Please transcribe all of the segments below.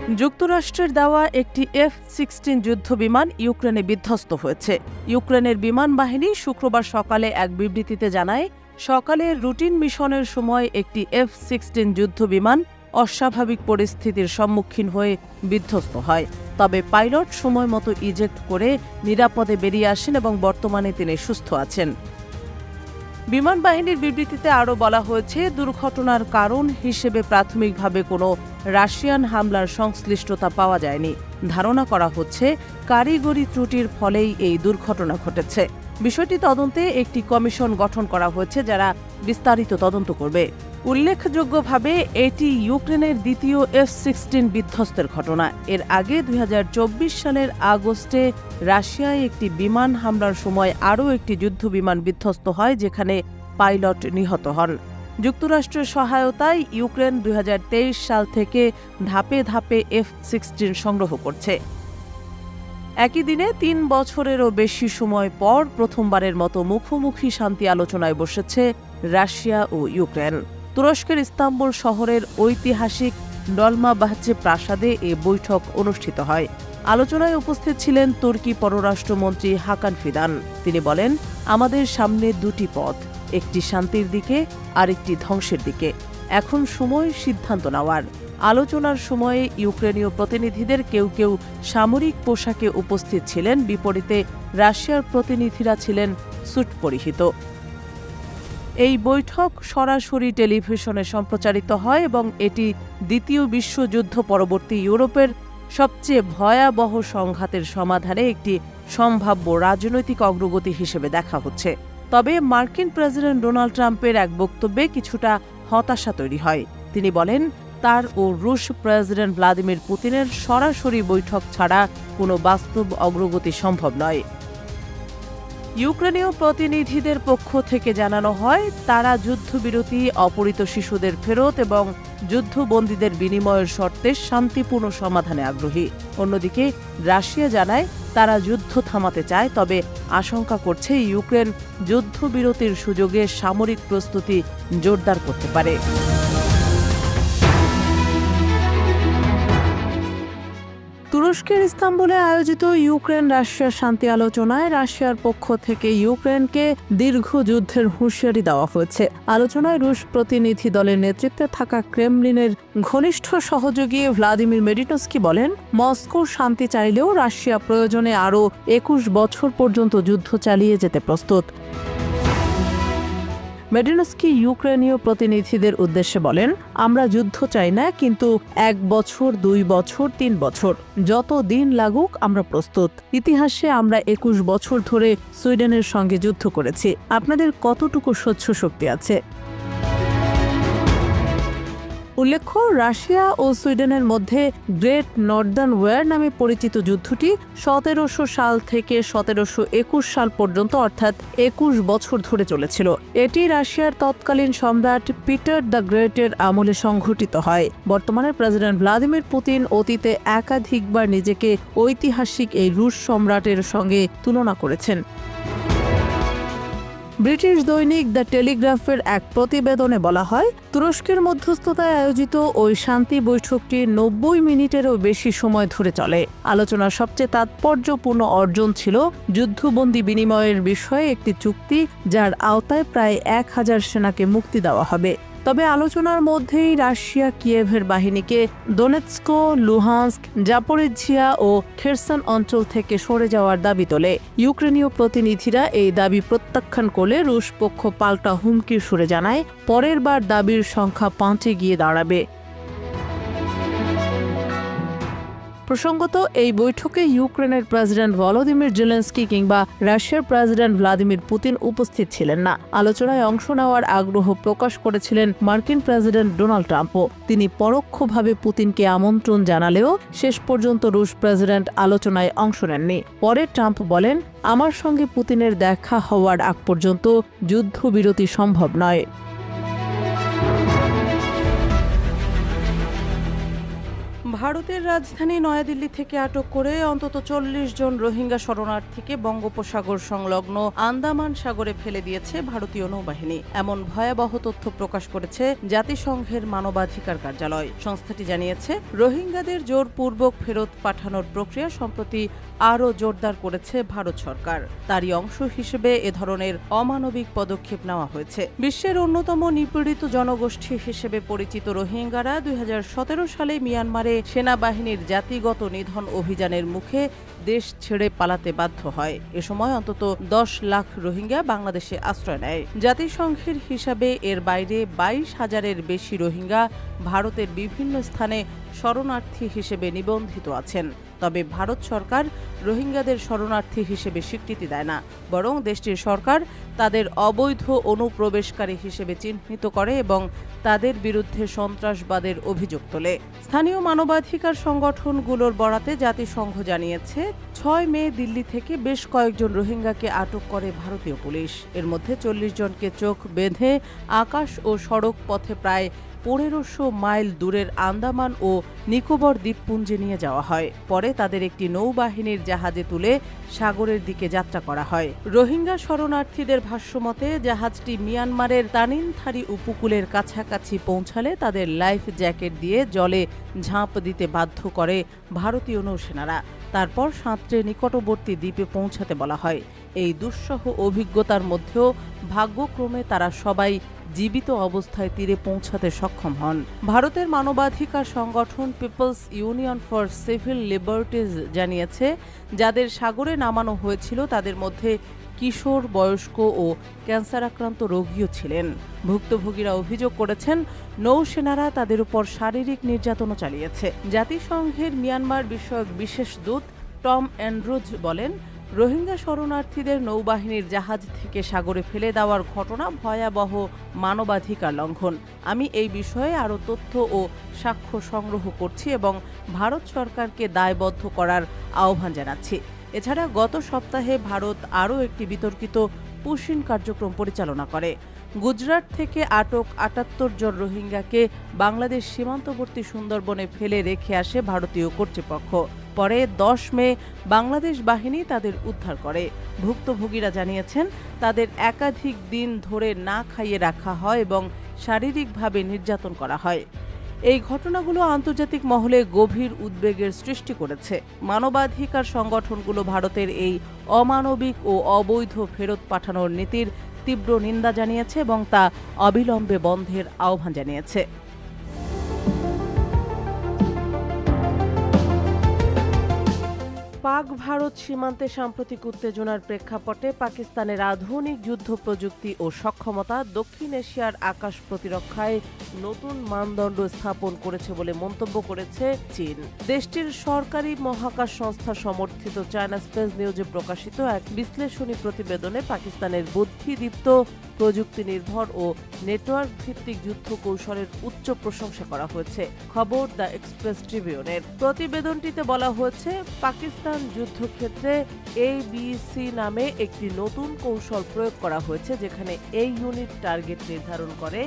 যুক্তরাষ্ট্রের দেওয়া একটি F-16 যুদ্ধবিমান ইউক্রেনে বিধ্বস্ত হয়েছে। ইউক্রেনের বিমান বাহিনী শুক্রবার সকালে এক বিবৃতিতে জানায়, সকালে রুটিন মিশনের সময় একটি F-16 যুদ্ধবিমান অস্বাভাবিক পরিস্থিতির সম্মুখীন হয়ে বিধ্বস্ত হয়। তবে পাইলট সময়মতো ইজেক্ট করে নিরাপদে বেরিয়ে আসেন এবং বর্তমানে তিনি সুস্থ আছেন। বিমান বাহিনীর বিবৃতিতে আরও বলা হয়েছে, দুর্ঘটনার কারণ হিসেবে প্রাথমিকভাবে কোনো রাশিয়ান হামলার সংশ্লিষ্টতা পাওয়া যায়নি। ধারণা করা হচ্ছে কারিগরি ত্রুটির ফলেই এই দুর্ঘটনা ঘটেছে। বিষয়টি তদন্তে একটি কমিশন গঠন করা হয়েছে, যারা বিস্তারিত তদন্ত করবে। উল্লেখযোগ্যভাবে এটি ইউক্রেনের দ্বিতীয় F-16 বিধ্বস্তের ঘটনা। এর আগে 2024 সালের আগস্টে রাশিয়ায় একটি বিমান হামলার সময় আরও একটি যুদ্ধবিমান বিধ্বস্ত হয়, যেখানে পাইলট নিহত হন। যুক্তরাষ্ট্রের সহায়তায় ইউক্রেন 2023 সাল থেকে ধাপে ধাপে F-16 সংগ্রহ করছে। একই দিনে 3 বছরেরও বেশি সময় পর প্রথমবারের মতো মুখোমুখি শান্তি আলোচনায় বসেছে রাশিয়া ও ইউক্রেন। তুরস্কের ইস্তাম্বুল শহরের ঐতিহাসিক ডলমাবাহচে প্রাসাদে এ বৈঠক অনুষ্ঠিত হয়। আলোচনায় উপস্থিত ছিলেন তুর্কি পররাষ্ট্রমন্ত্রী হাকান ফিদান। তিনি বলেন, আমাদের সামনে দুটি পথ, একটি শান্তির দিকে আর একটি ধ্বংসের দিকে। এখন সময় সিদ্ধান্ত নেওয়ার। আলোচনার সময়ে ইউক্রেনীয় প্রতিনিধিদের কেউ কেউ সামরিক পোশাকে উপস্থিত ছিলেন, বিপরীতে রাশিয়ার প্রতিনিধিরা ছিলেন স্যুট পরিহিত। এই বৈঠক সরাসরি টেলিভিশনে সম্প্রচারিত হয় এবং এটি দ্বিতীয় বিশ্বযুদ্ধ পরবর্তী ইউরোপের সবচেয়ে ভয়াবহ সংঘাতের সমাধানে একটি সম্ভাব্য রাজনৈতিক অগ্রগতি হিসেবে দেখা হচ্ছে। তবে মার্কিন প্রেসিডেন্ট ডোনাল্ড ট্রাম্পের এক বক্তব্যে কিছুটা হতাশা তৈরি হয়। তিনি বলেন, তার ও রুশ প্রেসিডেন্ট ভ্লাদিমির পুতিনের সরাসরি বৈঠক ছাড়া কোনো বাস্তব অগ্রগতি সম্ভব নয়। ইউক্রেনীয় প্রতিনিধিদের পক্ষ থেকে জানানো হয়, তারা যুদ্ধবিরতি, অপহৃত শিশুদের ফেরত এবং যুদ্ধবন্দীদের বিনিময়ের শর্তে শান্তিপূর্ণ সমাধানে আগ্রহী। অন্যদিকে রাশিয়া জানায়, তারা যুদ্ধ থামাতে চায়, তবে আশঙ্কা করছে ইউক্রেন যুদ্ধবিরতির সুযোগে সামরিক প্রস্তুতি জোরদার করতে পারে। তুরস্কের ইস্তাম্বুলে আয়োজিত ইউক্রেন রাশিয়ার শান্তি আলোচনায় রাশিয়ার পক্ষ থেকে ইউক্রেনকে দীর্ঘ যুদ্ধের হুঁশিয়ারি দেওয়া হয়েছে। আলোচনায় রুশ প্রতিনিধি দলের নেতৃত্বে থাকা ক্রেমলিনের ঘনিষ্ঠ সহযোগী ভ্লাদিমির মেডিনস্কি বলেন, মস্কো শান্তি চাইলেও রাশিয়া প্রয়োজনে আরও 21 বছর পর্যন্ত যুদ্ধ চালিয়ে যেতে প্রস্তুত। মেডিনস্কি ইউক্রেনীয় প্রতিনিধিদের উদ্দেশ্যে বলেন, আমরা যুদ্ধ চাই না, কিন্তু 1 বছর, 2 বছর, 3 বছর, যত দিন লাগুক আমরা প্রস্তুত। ইতিহাসে আমরা 21 বছর ধরে সুইডেনের সঙ্গে যুদ্ধ করেছি। আপনাদের কতটুকু সহ্য শক্তি আছে? উল্লেখ্য, রাশিয়া ও সুইডেনের মধ্যে গ্রেট নর্দার্ন ওয়ার নামে পরিচিত যুদ্ধটি 1700 সাল থেকে 1721 সাল পর্যন্ত, অর্থাৎ 21 বছর ধরে চলেছিল। এটি রাশিয়ার তৎকালীন সম্রাট পিটার দ্য গ্রেটের আমলে সংঘটিত হয়। বর্তমানে প্রেসিডেন্ট ভ্লাদিমির পুতিন অতীতে একাধিকবার নিজেকে ঐতিহাসিক এই রুশ সম্রাটের সঙ্গে তুলনা করেছেন। ব্রিটিশ দৈনিক দ্য টেলিগ্রাফের এক প্রতিবেদনে বলা হয়, তুরস্কের মধ্যস্থতায় আয়োজিত ওই শান্তি বৈঠকটি 90 মিনিটেরও বেশি সময় ধরে চলে। আলোচনার সবচেয়ে তাৎপর্যপূর্ণ অর্জন ছিল যুদ্ধবন্দী বিনিময়ের বিষয়ে একটি চুক্তি, যার আওতায় প্রায় 1000 সেনাকে মুক্তি দেওয়া হবে। তবে আলোচনার মধ্যেই রাশিয়া কিয়েভের বাহিনীকে দোনেৎস্ক, লুহান্স্ক, জাপোরিঝিয়া ও খেরসন অঞ্চল থেকে সরে যাওয়ার দাবি তোলে। ইউক্রেনীয় প্রতিনিধিরা এই দাবি প্রত্যাখ্যান করলে রুশ পক্ষ পাল্টা হুমকির সুরে জানায়, পরের বার দাবির সংখ্যা 5-এ গিয়ে দাঁড়াবে। প্রসঙ্গত, এই বৈঠকে ইউক্রেনের প্রেসিডেন্ট ভলোদিমির জেলেনস্কি কিংবা রাশিয়ার প্রেসিডেন্ট ভ্লাদিমির পুতিন উপস্থিত ছিলেন না। আলোচনায় অংশ নেওয়ার আগ্রহ প্রকাশ করেছিলেন মার্কিন প্রেসিডেন্ট ডোনাল্ড ট্রাম্পও। তিনি পরোক্ষভাবে পুতিনকে আমন্ত্রণ জানালেও শেষ পর্যন্ত রুশ প্রেসিডেন্ট আলোচনায় অংশ নেননি। পরে ট্রাম্প বলেন, আমার সঙ্গে পুতিনের দেখা হওয়ার আগ পর্যন্ত যুদ্ধবিরতি সম্ভব নয়। ভারত ভারতের রাজধানী নয়াদিল্লি থেকে আটক করে অন্তত ৪০ জন রোহিঙ্গা শরণার্থীকে বঙ্গোপসাগর সংলগ্ন আন্দামান সাগরে ফেলে দিয়েছে ভারতীয় নৌবাহিনী। এমন ভয়াবহ তথ্য প্রকাশ করেছে জাতিসংঘের মানবাধিকার কার্যালয়। সংস্থাটি জানিয়েছে, রোহিঙ্গাদের জোরপূর্বক ফেরত পাঠানোর প্রক্রিয়া সম্প্রতি আরও জোরদার করেছে ভারত সরকার। তারই অংশ হিসেবে এ ধরনের অমানবিক পদক্ষেপ নেওয়া হয়েছে। বিশ্বের অন্যতম নিপীড়িত জনগোষ্ঠী হিসেবে পরিচিত রোহিঙ্গারা ২০১৭ সালে মিয়ানমারে সেনাবাহিনীর জাতিগত নিধন অভিযানের মুখে দেশ ছেড়ে পালাতে বাধ্য হয়। এ সময় অন্তত ১০ লাখ রোহিঙ্গা বাংলাদেশে আশ্রয় নেয়। জাতিসংঘের হিসাবে এর বাইরে ২২,০০০-এর বেশি রোহিঙ্গা ভারতের বিভিন্ন স্থানে শরণার্থী হিসেবে নিবন্ধিত আছেন। তবে ভারত সরকার রোহিঙ্গাদের শরণার্থী হিসেবে স্বীকৃতি দেয় না, বরং দেশটির সরকার তাদের অবৈধ অনুপ্রবেশকারী হিসেবে চিহ্নিত করে এবং তাদের বিরুদ্ধে সন্ত্রাসবাদের অভিযোগ তোলে। স্থানীয় মানবাধিকার সংগঠনগুলোর বরাতে জাতিসংঘ জানিয়েছে, ৬ মে দিল্লি থেকে বেশ কয়েকজন রোহিঙ্গাকে আটক করে ভারতীয় পুলিশ। এর মধ্যে ৪০ জনকে চোখ বেঁধে আকাশ ও সড়ক পথে প্রায় ১৫০০ মাইল দূরের আন্দামান ও নিকোবর দ্বীপপুঞ্জে নিয়ে যাওয়া হয়। পরে তাদের একটি নৌবাহিনীর জাহাজে তুলে সাগরের দিকে যাত্রা করা হয়। রোহিঙ্গা শরণার্থীদের ভাষ্যমতে, জাহাজটি মিয়ানমারের তানিনথারি উপকূলের কাছাকাছি পৌঁছালে তাদের লাইফ জ্যাকেট দিয়ে জলে ঝাঁপ দিতে বাধ্য করে ভারতীয় নৌসেনারা। তারপর সাঁতরে নিকটবর্তী দ্বীপে পৌঁছাতে বলা হয়। এই দুঃসহ অভিজ্ঞতার মধ্যেও ভাগ্যক্রমে তারা সবাই জীবিত অবস্থায় তীরে পৌঁছাতে সক্ষম হন। ভারতের মানবাধিকার সংগঠন পিপলস ইউনিয়ন ফর সিভিল লিবার্টিজ জানিয়েছে, যাদের সাগরে নামানো হয়েছিল তাদের মধ্যে কিশোর, বয়স্ক ও ক্যান্সার আক্রান্ত রোগীও ছিলেন। ভুক্তভোগীরা অভিযোগ করেছেন, নৌসেনারা তাদের উপর শারীরিক নির্যাতনও চালিয়েছে। জাতিসংঘের মিয়ানমার বিষয়ক বিশেষ দূত টম অ্যান্ড্রুজ বলেন, রোহিঙ্গা শরণার্থীদের নৌবাহিনীর জাহাজ থেকে সাগরে ফেলে দেওয়ার ঘটনা ভয়াবহ মানবাধিকার লঙ্ঘন। আমি এই বিষয়ে আরও তথ্য ও সাক্ষ্য সংগ্রহ করছি এবং ভারত সরকারকে দায়বদ্ধ করার আহ্বান জানাচ্ছি। এছাড়া গত সপ্তাহে ভারত আরও একটি বিতর্কিত পুশিন কার্যক্রম পরিচালনা করে। গুজরাট থেকে আটক ৭৮ জন রোহিঙ্গাকে বাংলাদেশ সীমান্তবর্তী সুন্দরবনে ফেলে রেখে আসে ভারতীয় কর্তৃপক্ষ। পরে ১০ মে বাংলাদেশ বাহিনী তাদের উদ্ধার করে। ভুক্তভোগীরা জানিয়েছেন, তাদের একাধিক দিন ধরে না খাইয়ে রাখা হয় এবং শারীরিকভাবে নির্যাতন করা হয়। এই ঘটনাগুলো আন্তর্জাতিক মহলে গভীর উদ্বেগের সৃষ্টি করেছে। মানবাধিকার সংগঠনগুলো ভারতের এই অমানবিক ও অবৈধ ফেরত পাঠানোর নীতির তীব্র নিন্দা জানিয়েছে এবং তা অবিলম্বে বন্ধের আহ্বান জানিয়েছে। পাক ভারত সীমান্তে সাম্প্রতিক উত্তেজনার প্রেক্ষাপটে পাকিস্তানের আধুনিক যুদ্ধ প্রযুক্তি ও সক্ষমতা দক্ষিণ এশিয়ার আকাশ প্রতিরক্ষায় নতুন মানদণ্ড স্থাপন করেছে বলে মন্তব্য করেছে চীন। দেশটির সরকারি মহাকাশ সংস্থা সমর্থিত চায়না স্পেস নিউজে প্রকাশিত এক বিশ্লেষণী প্রতিবেদনে পাকিস্তানের বুদ্ধিদীপ্ত, প্রযুক্তি নির্ভর ও নেটওয়ার্ক ভিত্তিক যুদ্ধ কৌশলের উচ্চ প্রশংসা করা হয়েছে। খবর দ্য এক্সপ্রেস ট্রিবিউনের। প্রতিবেদনটিতে বলা হয়েছে, পাকিস্তান যুদ্ধক্ষেত্রে ABC নামে একটি নতুন কৌশল প্রয়োগ করা হয়েছে, যেখানে A ইউনিট টার্গেট নির্ধারণ করে,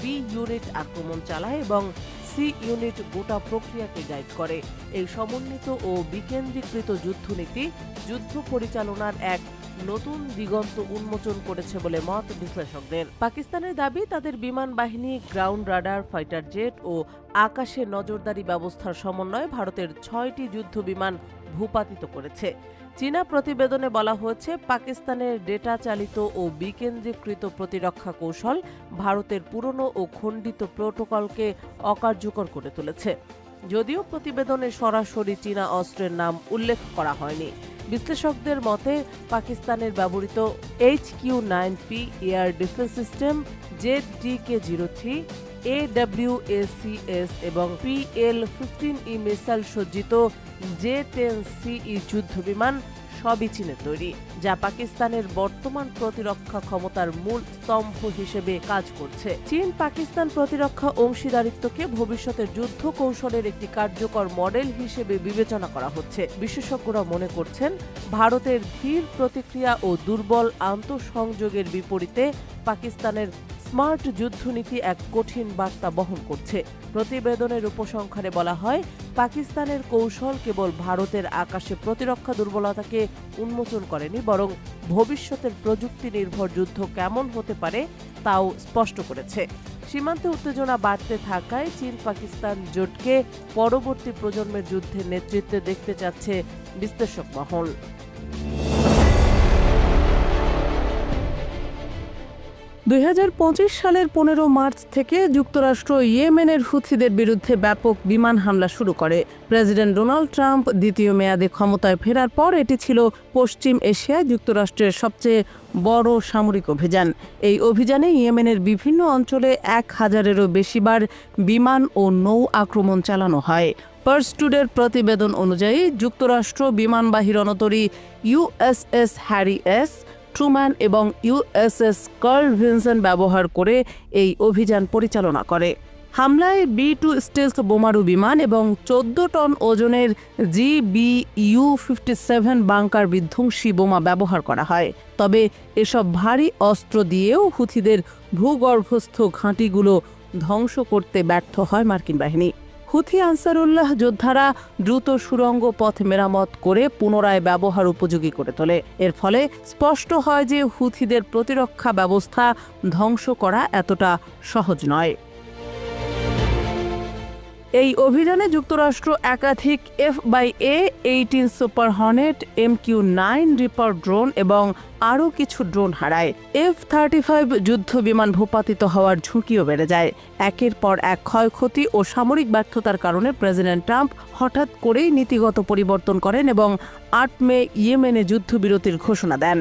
B ইউনিট আক্রমণ চালায় এবং C ইউনিট গোটা প্রক্রিয়াকে গাইড করে। এই সমন্বিত ও বিকেন্দ্রীকৃত যুদ্ধনীতি যুদ্ধ পরিচালনার এক নতুন দিগন্ত উন্মোচন করেছে বলে মত বিশ্লেষকদের। পাকিস্তানের দাবি, তাদের বিমান বাহিনী, গ্রাউন্ড রাডার, ফাইটার জেট ও আকাশে নজরদারি ব্যবস্থার সমন্বয়ে ভারতের ৬টি যুদ্ধ বিমান ভূপাতিত করেছে। চীনা প্রতিবেদনে বলা হয়েছে, পাকিস্তানের ডেটা চালিত ও বিকেন্দ্রীকৃত প্রতিরক্ষা কৌশল ভারতের পুরনো ও খণ্ডিত প্রোটোকলকে অকার্যকর করে তুলেছে। যদিও প্রতিবেদনে সরাসরি চীনা অস্ত্রের নাম উল্লেখ করা হয়নি। বিশ্লেষকদের মতে, পাকিস্তানের ব্যবহৃত HQ-9P air defence system, ZDK-03, AWACS এবং PL-15E মিসাইল সজ্জিত J-10CE যুদ্ধ বিমান সবই চীনের তৈরি, যা পাকিস্তানের বর্তমান প্রতিরক্ষা ক্ষমতার মূল স্তম্ভ হিসেবে কাজ করছে। চীন পাকিস্তান প্রতিরক্ষা অংশীদারিত্বকে ভবিষ্যতের যুদ্ধ কৌশলের একটি কার্যকর মডেল হিসেবে বিবেচনা করা হচ্ছে। বিশেষজ্ঞরা মনে করছেন, ভারতের ধীর প্রতিক্রিয়া ও দুর্বল আন্তঃসংযোগের বিপরীতে পাকিস্তানের স্মার্ট যুদ্ধনীতি এক কঠিন বার্তা বহন করছে। প্রতিবেদনের উপসংহারে বলা হয়, পাকিস্তানের কৌশল কেবল ভারতের আকাশে প্রতিরক্ষা দুর্বলতাকে উন্মোচন করেনি, বরং ভবিষ্যতের প্রযুক্তি নির্ভর যুদ্ধ কেমন হতে পারে তাও স্পষ্ট করেছে। সীমান্তে উত্তেজনা বাড়তে থাকায় চীন পাকিস্তান জোটকে পরবর্তী প্রজন্মের যুদ্ধের নেতৃত্বে দেখতে চাচ্ছে বিশ্লেষক মহল। 2025 সালের 15 মার্চ থেকে যুক্তরাষ্ট্র ইয়েমেনের হুথিদের বিরুদ্ধে ব্যাপক বিমান হামলা শুরু করে। প্রেসিডেন্ট ডোনাল্ড ট্রাম্প দ্বিতীয় মেয়াদে ক্ষমতায় ফেরার পর এটি ছিল পশ্চিম এশিয়ায় যুক্তরাষ্ট্রের সবচেয়ে বড় সামরিক অভিযান। এই অভিযানে ইয়েমেনের বিভিন্ন অঞ্চলে 1000-এরও বেশিবার বিমান ও নৌ আক্রমণ চালানো হয়। পার্স টুডের প্রতিবেদন অনুযায়ী যুক্তরাষ্ট্র বিমানবাহী রণতরী ইউএসএস হ্যারি এস ট্রুম্যান এবং ইউএসএস কার্ল ভিনসেন ব্যবহার করে এই অভিযান পরিচালনা করে। হামলায় B-2 স্টেলথ বোমারু বিমান এবং 14 টন ওজনের GBU-57 বাংকার বিধ্বংসী বোমা ব্যবহার করা হয়। তবে এসব ভারী অস্ত্র দিয়েও হুথিদের ভূগর্ভস্থ ঘাঁটিগুলো ধ্বংস করতে ব্যর্থ হয় মার্কিন বাহিনী। হুথি আনসারুল্লাহ যোদ্ধারা দ্রুত সুড়ঙ্গ পথ মেরামত করে পুনরায় ব্যবহার উপযোগী করে তোলে। এর ফলে স্পষ্ট হয় যে হুথিদের প্রতিরক্ষা ব্যবস্থা ধ্বংস করা এতটা সহজ নয়। এই অভিযানে যুক্তরাষ্ট্র একাধিক F/A-18 super Hornet, MQ-9 reaper drone এবং আরও কিছু ড্রোন হারায়। F-35 যুদ্ধ বিমান ভূপাতিত হওয়ার ঝুঁকিও বেড়ে যায়। একের পর এক ক্ষয়ক্ষতি ও সামরিক ব্যর্থতার কারণে প্রেসিডেন্ট ট্রাম্প হঠাৎ করেই নীতিগত পরিবর্তন করেন এবং 8 মে ইয়েমেনে যুদ্ধবিরতির ঘোষণা দেন।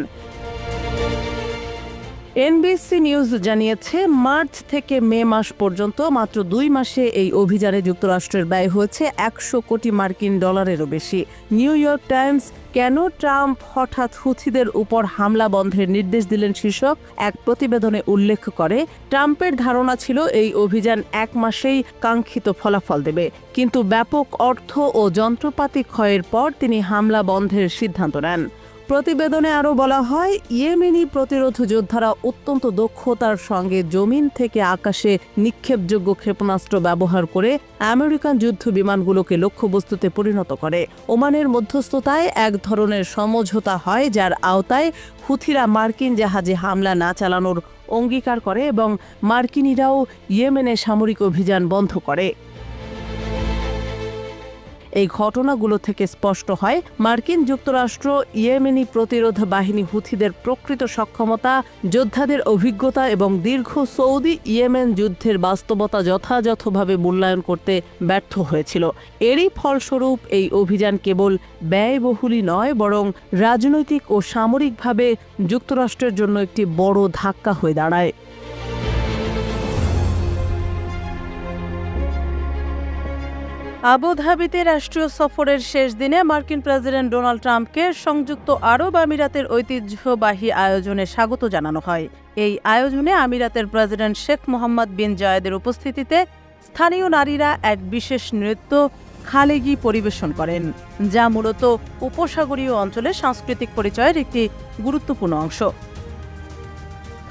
NBC নিউজ জানিয়েছে, মার্চ থেকে মে মাস পর্যন্ত মাত্র 2 মাসে এই অভিযানে যুক্তরাষ্ট্রের ব্যয় হয়েছে 100 কোটি মার্কিন ডলারেরও বেশি। নিউ ইয়র্ক টাইমস কেন ট্রাম্প হঠাৎ হুথিদের উপর হামলা বন্ধের নির্দেশ দিলেন শীর্ষক এক প্রতিবেদনে উল্লেখ করে, ট্রাম্পের ধারণা ছিল এই অভিযান 1 মাসেই কাঙ্ক্ষিত ফলাফল দেবে, কিন্তু ব্যাপক অর্থ ও যন্ত্রপাতি ক্ষয়ের পর তিনি হামলা বন্ধের সিদ্ধান্ত নেন। প্রতিবেদনে আরও বলা হয়, ইয়েমেনি প্রতিরোধ যোদ্ধারা অত্যন্ত দক্ষতার সঙ্গে জমিন থেকে আকাশে নিক্ষেপযোগ্য ক্ষেপণাস্ত্র ব্যবহার করে আমেরিকান যুদ্ধ বিমানগুলোকে লক্ষ্যবস্তুতে পরিণত করে। ওমানের মধ্যস্থতায় এক ধরনের সমঝোতা হয়, যার আওতায় হুথিরা মার্কিন জাহাজে হামলা না চালানোর অঙ্গীকার করে এবং মার্কিনিরাও ইয়েমেনে সামরিক অভিযান বন্ধ করে। এই ঘটনাগুলো থেকে স্পষ্ট হয়, মার্কিন যুক্তরাষ্ট্র ইয়েমেনি প্রতিরোধ বাহিনী হুথিদের প্রকৃত সক্ষমতা, যোদ্ধাদের অভিজ্ঞতা এবং দীর্ঘ সৌদি ইয়েমেন যুদ্ধের বাস্তবতা যথাযথভাবে মূল্যায়ন করতে ব্যর্থ হয়েছিল। এরই ফলস্বরূপ এই অভিযান কেবল ব্যয়বহুলই নয়, বরং রাজনৈতিক ও সামরিকভাবে যুক্তরাষ্ট্রের জন্য একটি বড় ধাক্কা হয়ে দাঁড়ায়। আবুধাবিতে রাষ্ট্রীয় সফরের শেষ দিনে মার্কিন প্রেসিডেন্ট ডোনাল্ড ট্রাম্পকে সংযুক্ত আরব আমিরাতের ঐতিহ্যবাহী আয়োজনে স্বাগত জানানো হয়। এই আয়োজনে আমিরাতের প্রেসিডেন্ট শেখ মোহাম্মদ বিন জায়েদের উপস্থিতিতে স্থানীয় নারীরা এক বিশেষ নৃত্য খালেগি পরিবেশন করেন, যা মূলত উপসাগরীয় অঞ্চলের সাংস্কৃতিক পরিচয়ের একটি গুরুত্বপূর্ণ অংশ।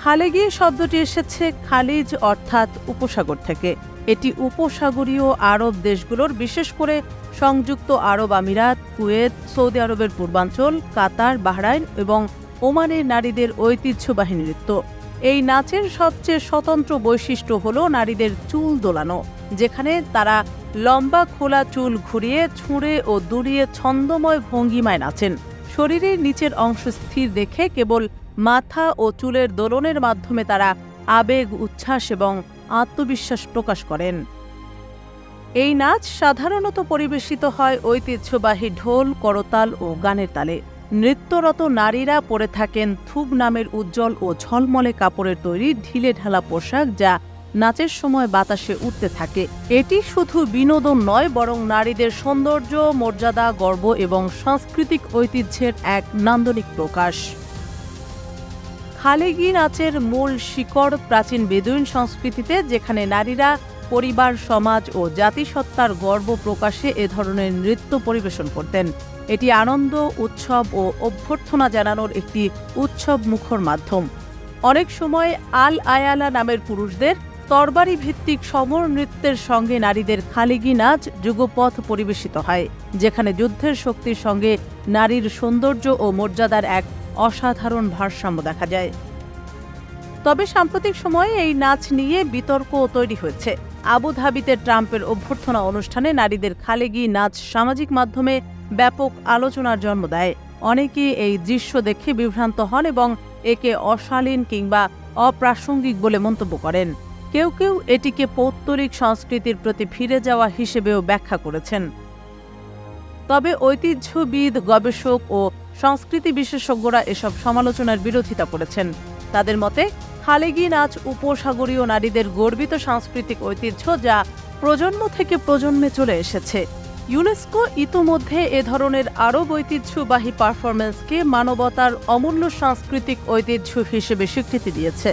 খালেগি শব্দটি এসেছে খালিজ অর্থাৎ উপসাগর থেকে। এটি উপসাগরীয় আরব দেশগুলোর, বিশেষ করে সংযুক্ত আরব আমিরাত, কুয়েত, সৌদি আরবের পূর্বাঞ্চল, কাতার, বাহরাইন এবং ওমানের নারীদের ঐতিহ্যবাহী নৃত্য। এই নাচের সবচেয়ে স্বতন্ত্র বৈশিষ্ট্য হল নারীদের চুল দোলানো, যেখানে তারা লম্বা খোলা চুল ঘুরিয়ে, ছুঁড়ে ও দুলিয়ে ছন্দময় ভঙ্গিমায় নাচেন। শরীরের নিচের অংশ স্থির রেখে কেবল মাথা ও চুলের দোলনের মাধ্যমে তারা আবেগ, উচ্ছ্বাস এবং আত্মবিশ্বাস প্রকাশ করেন। এই নাচ সাধারণত পরিবেশিত হয় ঐতিহ্যবাহী ঢোল, করতাল ও গানের তালে। নৃত্যরত নারীরা পরে থাকেন থুব নামের উজ্জ্বল ও ঝলমলে কাপড়ের তৈরি ঢিলে ঢালা পোশাক, যা নাচের সময় বাতাসে উঠতে থাকে। এটি শুধু বিনোদন নয়, বরং নারীদের সৌন্দর্য, মর্যাদা, গর্ব এবং সাংস্কৃতিক ঐতিহ্যের এক নান্দনিক প্রকাশ। খালেগি নাচের মূল শিকড় প্রাচীন বেদুইন সংস্কৃতিতে, যেখানে নারীরা পরিবার, সমাজ ও জাতিসত্তার গর্ব প্রকাশে এ ধরনের নৃত্য পরিবেশন করতেন। এটি আনন্দ, উৎসব ও অভ্যর্থনা জানানোর একটি উৎসব মুখর মাধ্যম। অনেক সময় আল আয়ালা নামের পুরুষদের তরবারি ভিত্তিক সমর নৃত্যের সঙ্গে নারীদের খালিগি নাচ যুগপথ পরিবেশিত হয়, যেখানে যুদ্ধের শক্তির সঙ্গে নারীর সৌন্দর্য ও মর্যাদার এক অসাধারণ ভারসাম্য দেখা যায়। তবে সাম্প্রতিক সময়ে এই নাচ নিয়ে বিতর্কও তৈরি হয়েছে। আবুধাবিতে ট্রাম্পের অভ্যর্থনা অনুষ্ঠানে নারীদের খালেগি নাচ সামাজিক মাধ্যমে ব্যাপক আলোচনার জন্ম দেয়। অনেকেই এই দৃশ্য দেখে বিভ্রান্ত হন এবং একে অশালীন কিংবা অপ্রাসঙ্গিক বলে মন্তব্য করেন। কেউ কেউ এটিকে পৌত্তলিক সংস্কৃতির প্রতি ফিরে যাওয়া হিসেবেও ব্যাখ্যা করেছেন। তবে ঐতিহ্যবিদ, গবেষক ও সংস্কৃতি বিশেষজ্ঞরা এসব সমালোচনার বিরোধিতা করেছেন। তাদের মতে, খালেগি নাচ উপসাগরীয় নারীদের গর্বিত সাংস্কৃতিক ঐতিহ্য, যা প্রজন্ম থেকে প্রজন্মে চলে এসেছে। ইউনেস্কো ইতোমধ্যে এ ধরনের আরব ঐতিহ্যবাহী পারফরমেন্সকে মানবতার অমূল্য সাংস্কৃতিক ঐতিহ্য হিসেবে স্বীকৃতি দিয়েছে।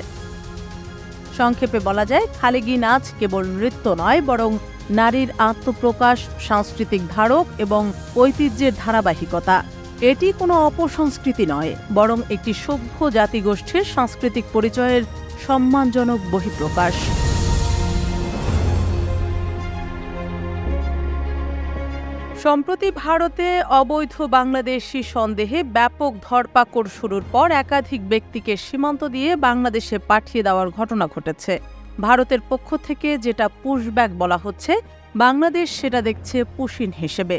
সংক্ষেপে বলা যায়, খালেগি নাচ কেবল নৃত্য নয়, বরং নারীর আত্মপ্রকাশ, সাংস্কৃতিক ধারক এবং ঐতিহ্যের ধারাবাহিকতা। এটি কোনো অপসংস্কৃতি নয়, বরং একটি সভ্য জাতিগোষ্ঠীর সাংস্কৃতিক পরিচয়ের সম্মানজনক বহিঃপ্রকাশ। সম্প্রতি ভারতে অবৈধ বাংলাদেশি সন্দেহে ব্যাপক ধরপাকড় শুরুর পর একাধিক ব্যক্তিকে সীমান্ত দিয়ে বাংলাদেশে পাঠিয়ে দেওয়ার ঘটনা ঘটেছে। ভারতের পক্ষ থেকে যেটা পুশব্যাক বলা হচ্ছে, বাংলাদেশ সেটা দেখছে পুশিন হিসেবে।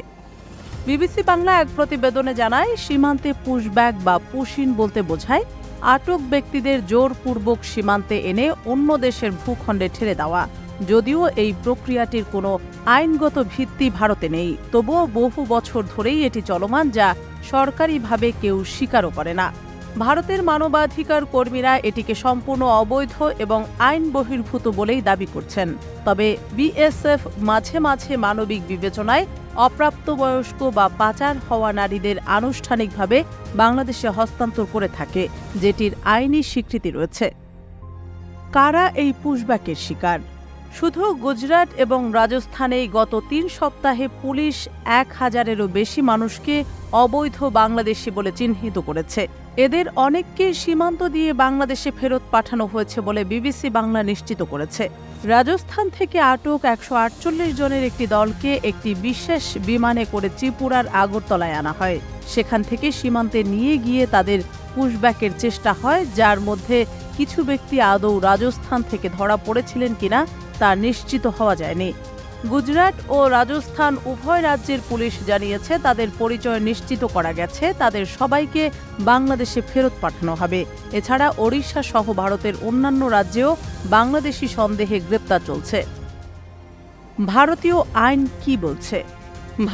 বিবিসি বাংলা এক প্রতিবেদনে জানায়, সীমান্তে পুশব্যাক বা পুশিন বলতে বোঝায় আটক ব্যক্তিদের জোরপূর্বক সীমান্তে এনে অন্য দেশের ভূখণ্ডে ঠেলে দেওয়া। যদিও এই প্রক্রিয়াটির কোনো আইনগত ভিত্তি ভারতে নেই, তবুও বহু বছর ধরেই এটি চলমান, যা সরকারিভাবে কেউ স্বীকারও করে না। ভারতের মানবাধিকার কর্মীরা এটিকে সম্পূর্ণ অবৈধ এবং আইন বহির্ভূত বলেই দাবি করছেন। তবে বিএসএফ মাঝে মাঝে মানবিক বিবেচনায় অপ্রাপ্তবয়স্ক বা পাচার হওয়া নারীদের আনুষ্ঠানিকভাবে বাংলাদেশে হস্তান্তর করে থাকে, যেটির আইনি স্বীকৃতি রয়েছে। কারা এই পুশব্যাকের শিকার? শুধু গুজরাট এবং রাজস্থানেই গত ৩ সপ্তাহে পুলিশ ১,০০০-এরও বেশি মানুষকে অবৈধ বাংলাদেশি বলে চিহ্নিত করেছে। এদের অনেককে সীমান্ত দিয়ে বাংলাদেশে ফেরত পাঠানো হয়েছে বলে বিবিসি বাংলা নিশ্চিত করেছে। রাজস্থান থেকে আটক ১৪৮ জনের একটি দলকে একটি বিশেষ বিমানে করে ত্রিপুরার আগরতলায় আনা হয়। সেখান থেকে সীমান্তে নিয়ে গিয়ে তাদের পুশব্যাকের চেষ্টা হয়, যার মধ্যে কিছু ব্যক্তি আদৌ রাজস্থান থেকে ধরা পড়েছিলেন কিনা তা নিশ্চিত হওয়া যায়নি। গুজরাট ও রাজস্থান উভয় রাজ্যের পুলিশ জানিয়েছে, তাদের পরিচয় নিশ্চিত করা গেছে। তাদের সবাইকে বাংলাদেশে ফেরত পাঠানো হবে। এছাড়া ওড়িশা সহ ভারতের অন্যান্য রাজ্যেও বাংলাদেশি সন্দেহে গ্রেপ্তার চলছে। ভারতীয় আইন কি বলছে?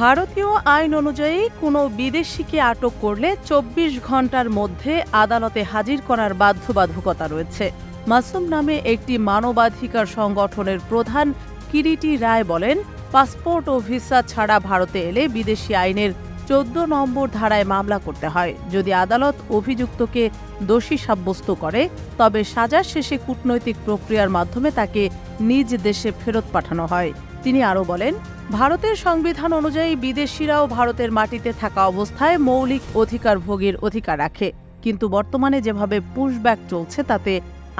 ভারতীয় আইন অনুযায়ী কোনো বিদেশিকে আটক করলে ২৪ ঘণ্টার মধ্যে আদালতে হাজির করার বাধ্যবাধকতা রয়েছে। মাসুম নামে একটি মানবাধিকার সংগঠনের প্রধান কিরিটি রায় বলেন, পাসপোর্ট ও ভিসা ছাড়া ভারতে এলে বিদেশি আইনের ১৪ নম্বর ধারায় মামলা করতে হয়। যদি আদালত অভিযুক্তকে দোষী সাব্যস্ত করে, তবে সাজা শেষে কূটনৈতিক প্রক্রিয়ার মাধ্যমে তাকে নিজ দেশে ফেরত পাঠানো হয়। তিনি আরও বলেন, ভারতের সংবিধান অনুযায়ী বিদেশিরাও ভারতের মাটিতে থাকা অবস্থায় মৌলিক অধিকার ভোগের অধিকার রাখে। কিন্তু বর্তমানে যেভাবে পুশব্যাক চলছে, তাতে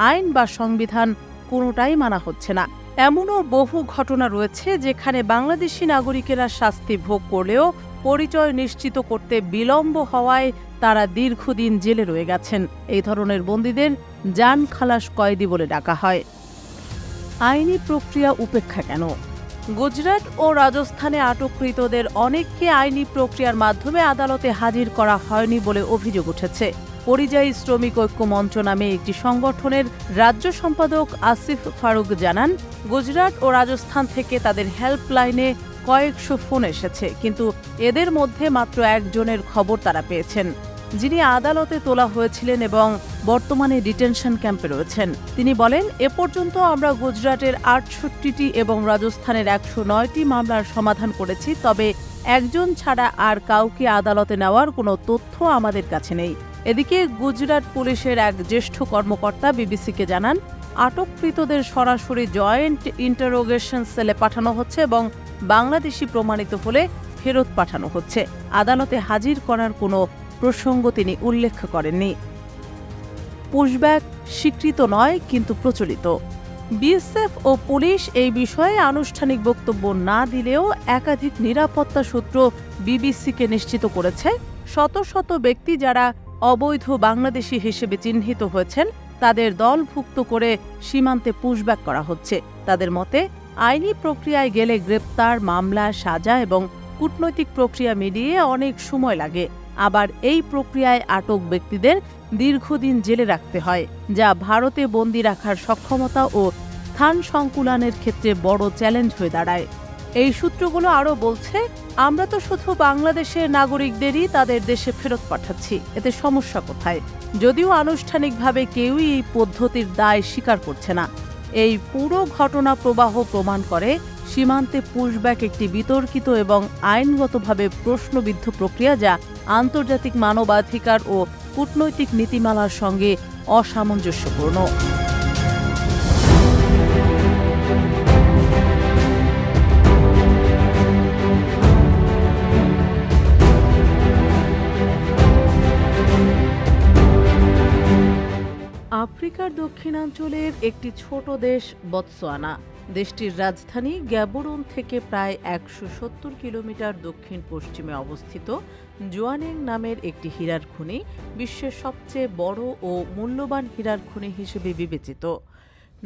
আইন বা সংবিধান কোনোটাই মানা হচ্ছে না। এমনও বহু ঘটনা রয়েছে যেখানে বাংলাদেশি নাগরিকেরা শাস্তি ভোগ করলেও পরিচয় নিশ্চিত করতে বিলম্ব হওয়ায় তারা দীর্ঘদিন জেলে রয়ে গেছেন। এই ধরনের বন্দীদের জান খালাস কয়েদি বলে ডাকা হয়। আইনি প্রক্রিয়া উপেক্ষা কেন? গুজরাট ও রাজস্থানে আটককৃতদের অনেককে আইনি প্রক্রিয়ার মাধ্যমে আদালতে হাজির করা হয়নি বলে অভিযোগ উঠেছে। পরিযায়ী শ্রমিক ঐক্য মঞ্চ নামে একটি সংগঠনের রাজ্য সম্পাদক আসিফ ফারুক জানান, গুজরাট ও রাজস্থান থেকে তাদের হেল্পলাইনে কয়েকশো ফোন এসেছে, কিন্তু এদের মধ্যে মাত্র একজনের খবর তারা পেয়েছেন, যিনি আদালতে তোলা হয়েছিলেন এবং বর্তমানে ডিটেনশন ক্যাম্পে রয়েছেন। তিনি বলেন, এ পর্যন্ত আমরা গুজরাটের ৬৮টি এবং রাজস্থানের ১০৯টি মামলার সমাধান করেছি, তবে একজন ছাড়া আর কাউকে আদালতে নেওয়ার কোনো তথ্য আমাদের কাছে নেই। এদিকে গুজরাট পুলিশের এক জ্যেষ্ঠ কর্মকর্তা বিবিসিকে জানান, আটককৃতদের সরাসরি জয়েন্ট ইন্টারোগেশন সেলে পাঠানো হচ্ছে এবং বাংলাদেশি প্রমাণিত হলে ফেরত পাঠানো হচ্ছে। আদালতে হাজির করার কোনো প্রসঙ্গ তিনি উল্লেখ করেননি। পুশব্যাক স্বীকৃত নয় কিন্তু প্রচলিত। বিএসএফ ও পুলিশ এই বিষয়ে আনুষ্ঠানিক বক্তব্য না দিলেও একাধিক নিরাপত্তা সূত্র বিবিসিকে নিশ্চিত করেছে শত শত ব্যক্তি যারা অবৈধ বাংলাদেশি হিসেবে চিহ্নিত হয়েছেন তাদের দলভুক্ত করে সীমান্তে পুশব্যাক করা হচ্ছে। তাদের মতে আইনি প্রক্রিয়ায় গেলে গ্রেপ্তার, মামলা, সাজা এবং কূটনৈতিক প্রক্রিয়া মিলিয়ে অনেক সময় লাগে। আবার এই প্রক্রিয়ায় আটক ব্যক্তিদের দীর্ঘদিন জেলে রাখতে হয়, যা ভারতে বন্দী রাখার সক্ষমতা ও স্থান সংকুলানের ক্ষেত্রে বড় চ্যালেঞ্জ হয়ে দাঁড়ায়। এই সূত্রগুলো আরও বলছে, আমরা তো শুধু বাংলাদেশের নাগরিকদেরই তাদের দেশে ফেরত পাঠাচ্ছি, এতে সমস্যা কোথায়? যদিও আনুষ্ঠানিকভাবে কেউই এই পদ্ধতির দায় স্বীকার করছে না। এই পুরো ঘটনা প্রবাহ প্রমাণ করে সীমান্তে পুশব্যাক একটি বিতর্কিত এবং আইনগতভাবে প্রশ্নবিদ্ধ প্রক্রিয়া, যা আন্তর্জাতিক মানবাধিকার ও কূটনৈতিক নীতিমালার সঙ্গে অসামঞ্জস্যপূর্ণ। আফ্রিকার দক্ষিণাঞ্চলের একটি ছোট দেশ বতসোয়ানা। দেশটির রাজধানী গ্যাবোরন থেকে প্রায় ১৭০ কিলোমিটার দক্ষিণ পশ্চিমে অবস্থিত জোয়ানেং নামের একটি হীরার খনি বিশ্বের সবচেয়ে বড় ও মূল্যবান হীরার খনি হিসেবে বিবেচিত।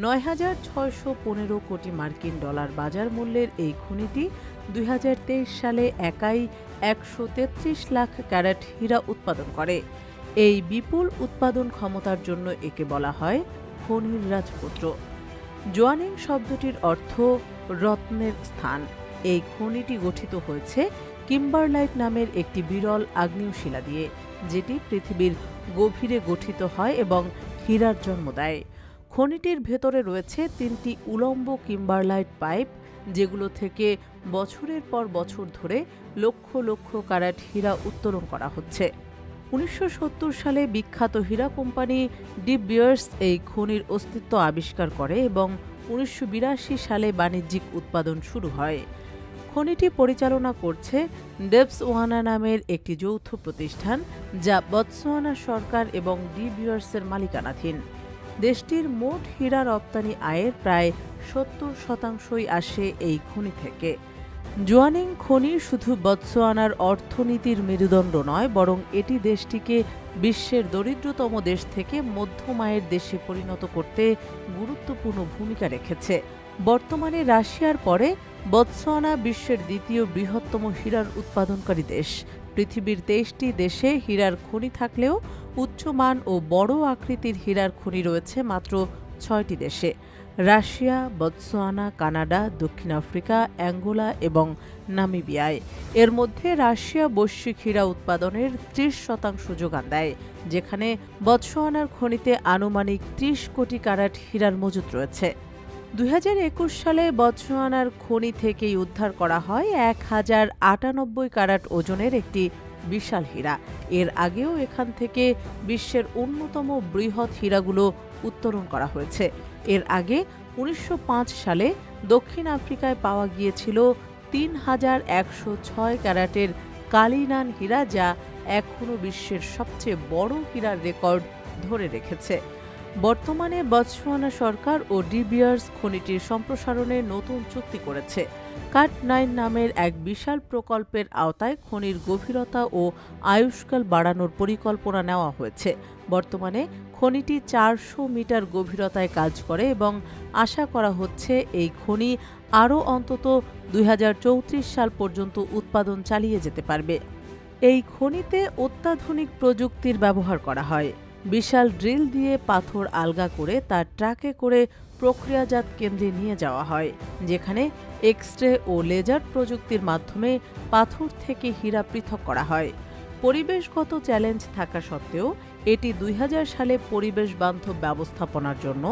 ৯,৬১৫ কোটি মার্কিন ডলার বাজার মূল্যের এই খনিটি ২০২৩ সালে একাই ১৩৩ লাখ ক্যারেট হীরা উৎপাদন করে। এই বিপুল উৎপাদন ক্ষমতার জন্য একে বলা হয় খনির রাজপুত্র। জোয়ানেং শব্দটির অর্থ রত্নের স্থান। এই খনিটি গঠিত হয়েছে কিম্বারলাইট নামের একটি বিরল আগ্নেয়শিলা দিয়ে, যেটি পৃথিবীর গভীরে গঠিত হয় এবং হীরার জন্ম দেয়। খনিটির ভেতরে রয়েছে ৩টি উলম্ব কিম্বারলাইট পাইপ, যেগুলো থেকে বছরের পর বছর ধরে লক্ষ লক্ষ ক্যারেট হীরা উত্তোলন করা হচ্ছে। ১৯৭০ সালে বিখ্যাত হীরা কোম্পানি ডি বিয়ার্স এই খনির অস্তিত্ব আবিষ্কার করে এবং ১৯৮২ সালে বাণিজ্যিক উৎপাদন শুরু হয়। খনিটি পরিচালনা করছে ডেপসওয়ানা নামের একটি যৌথ প্রতিষ্ঠান, যা বতসোয়ানা সরকার এবং ডি বিয়ার্সের মালিকানাধীন। দেশটির মোট হীরা রপ্তানি আয়ের প্রায় ৭০% আসে এই খনি থেকে। জোয়ানেং খনি শুধু বতসোয়ানার অর্থনীতির মেরুদণ্ড নয়, বরং এটি দেশটিকে বিশ্বের দরিদ্রতম দেশ থেকে মধ্যম আয়ের দেশে পরিণত করতে গুরুত্বপূর্ণ ভূমিকা রেখেছে। বর্তমানে রাশিয়ার পরে বতসোয়ানা বিশ্বের দ্বিতীয় বৃহত্তম হীরার উৎপাদনকারী দেশ। পৃথিবীর ২৩টি দেশে হীরার খনি থাকলেও উচ্চমান ও বড় আকৃতির হীরার খনি রয়েছে মাত্র ৬টি দেশে: রাশিয়া, বতসোয়ানা, কানাডা, দক্ষিণ আফ্রিকা, অ্যাঙ্গোলা এবং নামিবিয়ায়। এর মধ্যে রাশিয়া বৈশ্বিক হীরা উৎপাদনের ৩০% যোগান দেয়, যেখানে বতসোয়ানার খনিতে আনুমানিক ৩০ কোটি ক্যারেট হীরার মজুত রয়েছে। ২০২১ সালে বতসোয়ানার খনি থেকেই উদ্ধার করা হয় ১,০৯৮ ক্যারেট ওজনের একটি বিশাল হীরা। এর আগেও এখান থেকে বিশ্বের অন্যতম বৃহৎ হীরাগুলো উত্তোলন করা হয়েছে। এর আগে ১৯০৫ সালে দক্ষিণ আফ্রিকায় পাওয়া গিয়েছিল ৩,১০৬ ক্যারেটের কালিনান হীরা, যা এখনও বিশ্বের সবচেয়ে বড় হীরার রেকর্ড ধরে রেখেছে। বর্তমানে বতসোয়ানা সরকার ও ডি বিয়ার্স খনিটির সম্প্রসারণে নতুন চুক্তি করেছে। কাট-9 নামের এক বিশাল প্রকল্পের আওতায় খনির গভীরতা ও আয়ুষ্কাল বাড়ানোর পরিকল্পনা নেওয়া হয়েছে। বর্তমানে খনিটি ৪০০ মিটার গভীরতায় কাজ করে এবং আশা করা হচ্ছে এই খনি আরও অন্তত ২০৩৪ সাল পর্যন্ত উৎপাদন চালিয়ে যেতে পারবে। এই খনিতে অত্যাধুনিক প্রযুক্তির ব্যবহার করা হয়। বিশাল ড্রিল দিয়ে পাথর আলগা করে তা ট্রাকে করে প্রক্রিয়াজাত কেন্দ্রে নিয়ে যাওয়া হয়, যেখানে এক্স-রে ও লেজার প্রযুক্তির মাধ্যমে পাথর থেকে হীরা পৃথক করা হয়। পরিবেশগত চ্যালেঞ্জ থাকা সত্ত্বেও এটি ২০০০ সালে পরিবেশ বান্ধব ব্যবস্থাপনার জন্য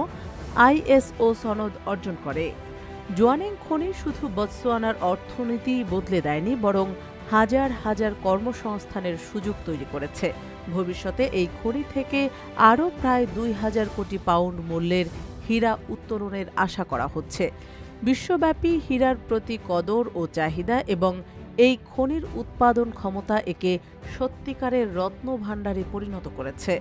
আইএসও সনদ অর্জন করে। জোয়ানেং খনি শুধু বতসোয়ানার অর্থনীতি বদলে দেয়নি, বরং হাজার হাজার কর্মসংস্থানের সুযোগ তৈরি করেছে। ভবিষ্যতে এই খনি থেকে আরও প্রায় ২,০০০ কোটি পাউন্ড মূল্যের হীরা উত্তোলনের আশা করা হচ্ছে। বিশ্বব্যাপী হীরার প্রতি কদর ও চাহিদা এবং এই খনির উৎপাদন ক্ষমতা একে সত্যিকারের রত্নভাণ্ডারে পরিণত করেছে।